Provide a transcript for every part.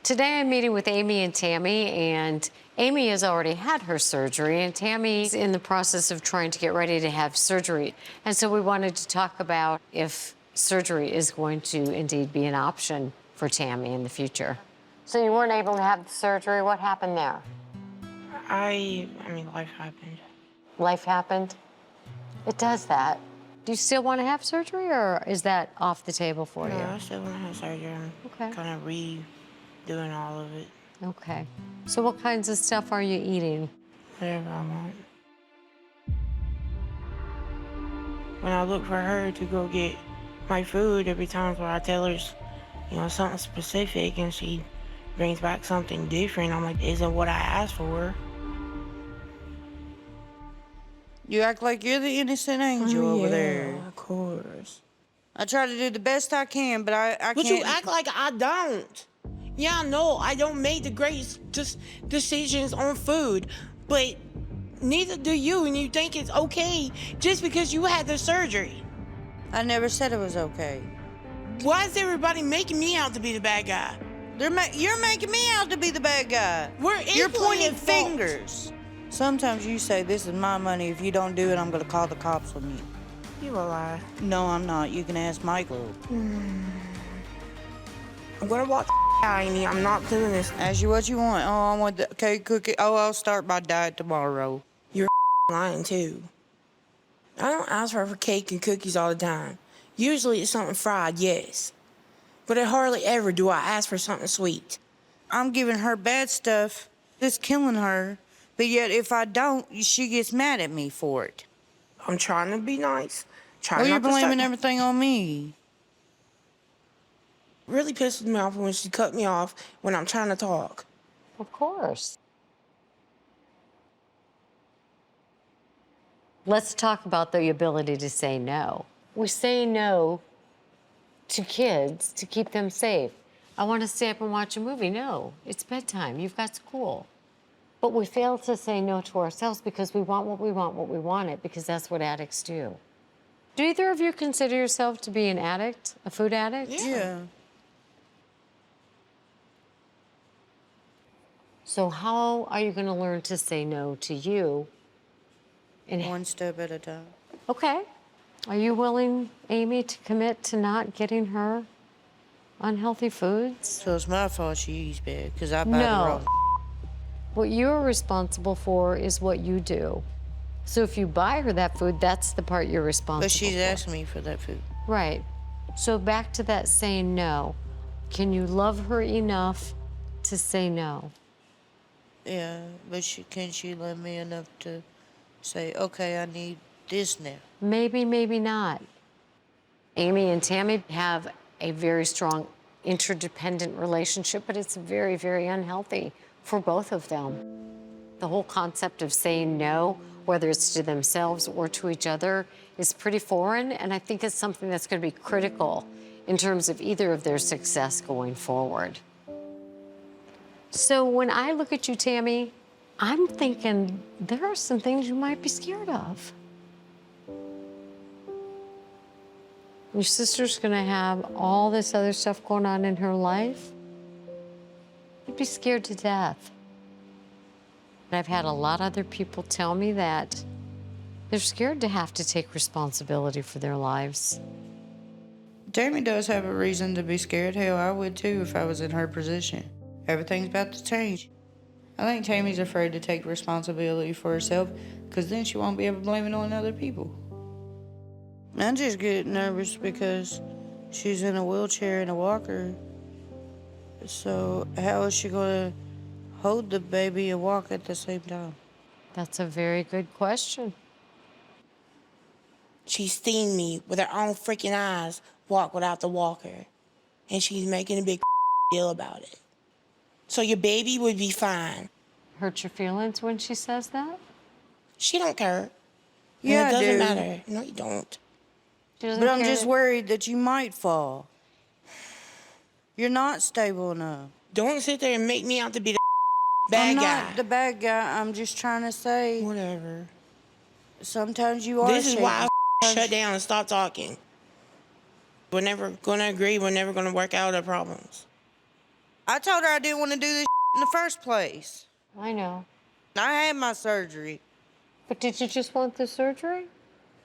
Today I'm meeting with Amy and Tammy, and Amy has already had her surgery, and Tammy's in the process of trying to get ready to have surgery. And so we wanted to talk about if surgery is going to indeed be an option for Tammy in the future. So you weren't able to have the surgery. What happened there? I mean, life happened. Life happened? It does that. Do you still want to have surgery, or is that off the table for No, you? I still want to have surgery. I'm Okay. kind of redoing all of it. Okay. So what kinds of stuff are you eating? Whatever I want. When I look for her to go get my food, there'll be times where I tell her, something specific, and she brings back something different. I'm like, isn't what I asked for. You act like you're the innocent angel over there. Of course. I try to do the best I can, but I But can't. you act like I don't. Yeah, I know I don't make the great decisions on food, but neither do you, and you think it's okay just because you had the surgery. I never said it was okay. Why is everybody making me out to be the bad guy? You're making me out to be the bad guy. You're equally pointing at fault. fingers. Sometimes you say, this is my money. If you don't do it, I'm going to call the cops on you. You a lie. No, I'm not. You can ask Michael. I'm gonna walk out, Amy. I'm not doing this. Ask you what you want. Oh, I want the cake cookie. Oh, I'll start my diet tomorrow. You're lying, too. I don't ask her for cake and cookies all the time. Usually it's something fried, yes. But hardly ever do I ask for something sweet. I'm giving her bad stuff. It's killing her. But yet, if I don't, she gets mad at me for it. I'm trying to be nice. Oh, you're blaming everything on me. Really pisses me off when she cut me off when I'm trying to talk. Of course. Let's talk about the ability to say no. We say no to kids to keep them safe. I want to stay up and watch a movie. No, it's bedtime. You've got school. But we fail to say no to ourselves because we want what we want it, because that's what addicts do. Do either of you consider yourself to be an addict, a food addict? Yeah. So how are you going to learn to say no to you? And One step at a time. okay. Are you willing, Amy, to commit to not getting her unhealthy foods? So it's my fault she eats bad, because I buy the No. wrong. What you're responsible for is what you do. So if you buy her that food, that's the part you're responsible But she's for. asking me for that food. Right. So back to that saying no. Can you love her enough to say no? Yeah, but can she love me enough to say, okay, I need this now? Maybe, maybe not. Amy and Tammy have a very strong interdependent relationship, but it's very, very unhealthy for both of them. The whole concept of saying no, whether it's to themselves or to each other, is pretty foreign, and I think it's something that's going to be critical in terms of either of their success going forward. So when I look at you, Tammy, I'm thinking there are some things you might be scared of. Your sister's gonna have all this other stuff going on in her life. You'd be scared to death. I've had a lot of other people tell me that they're scared to have to take responsibility for their lives. Tammy does have a reason to be scared. Hell, I would too if I was in her position. Everything's about to change. I think Tammy's afraid to take responsibility for herself because then she won't be able to blame it on other people. I just get nervous because she's in a wheelchair and a walker. So how is she going to hold the baby and walk at the same time? That's a very good question. She's seen me with her own freaking eyes walk without the walker, and she's making a big deal about it. So your baby would be fine. Hurt your feelings when she says that? She don't care. Yeah, and it I doesn't do. matter. No, you don't. She doesn't But I'm care just that- worried that you might fall. You're not stable enough. Don't sit there and make me out to be the bad I'm guy. not the bad guy. I'm just trying to say Whatever. sometimes you are This is why I shaky. shut down and stop talking. We're never going to agree. We're never going to work out our problems. I told her I didn't want to do this in the first place. I know. I had my surgery. But did you just want the surgery?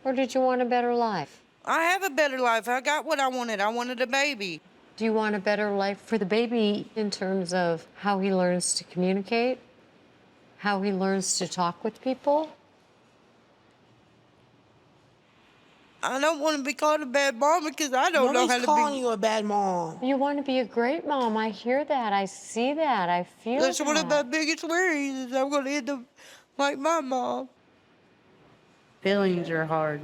Or did you want a better life? I have a better life. I got what I wanted. I wanted a baby. Do you want a better life for the baby in terms of how he learns to communicate? How he learns to talk with people? I don't want to be called a bad mom because I don't know how Nobody's to calling be. you a bad mom. You want to be a great mom. I hear that. I see that. I feel That's that. one of my biggest worries is I'm going to end up like my mom. Feelings are hard.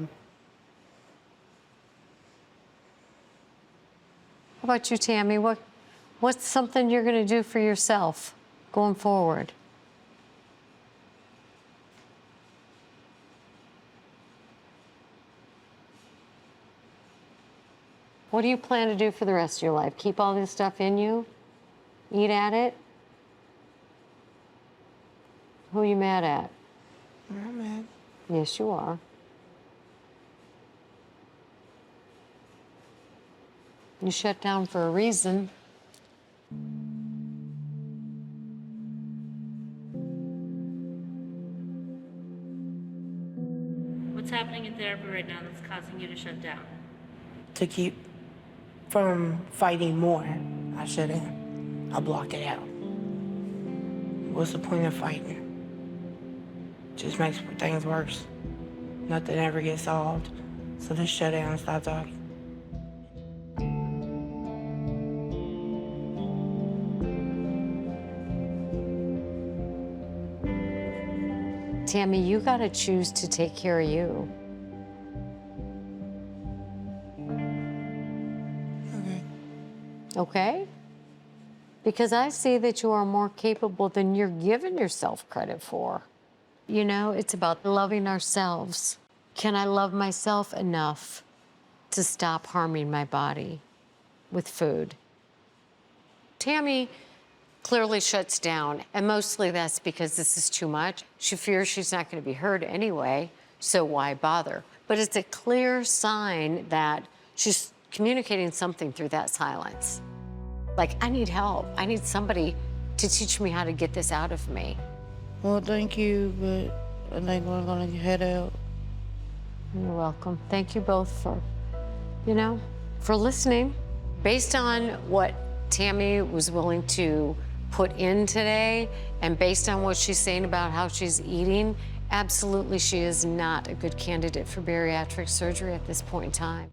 How about you, Tammy? What's something you're going to do for yourself going forward? What do you plan to do for the rest of your life? Keep all this stuff in you? Eat at it? Who are you mad at? I'm not mad. Yes, you are. You shut down for a reason. What's happening in therapy right now that's causing you to shut down? To keep from fighting more, I shouldn't. I blocked it out. What's the point of fighting? Just makes things worse. Nothing ever gets solved. So just shut down and stop talking. Tammy, you gotta choose to take care of you. Okay? Because I see that you are more capable than you're giving yourself credit for. You know, it's about loving ourselves. Can I love myself enough to stop harming my body with food? Tammy clearly shuts down, and mostly that's because this is too much. She fears she's not going to be heard anyway, so why bother? But it's a clear sign that she's communicating something through that silence. Like, I need help. I need somebody to teach me how to get this out of me. Well, thank you, but I think we're going to head out. You're welcome. Thank you both for, for listening. Based on what Tammy was willing to put in today, and based on what she's saying about how she's eating, absolutely she is not a good candidate for bariatric surgery at this point in time.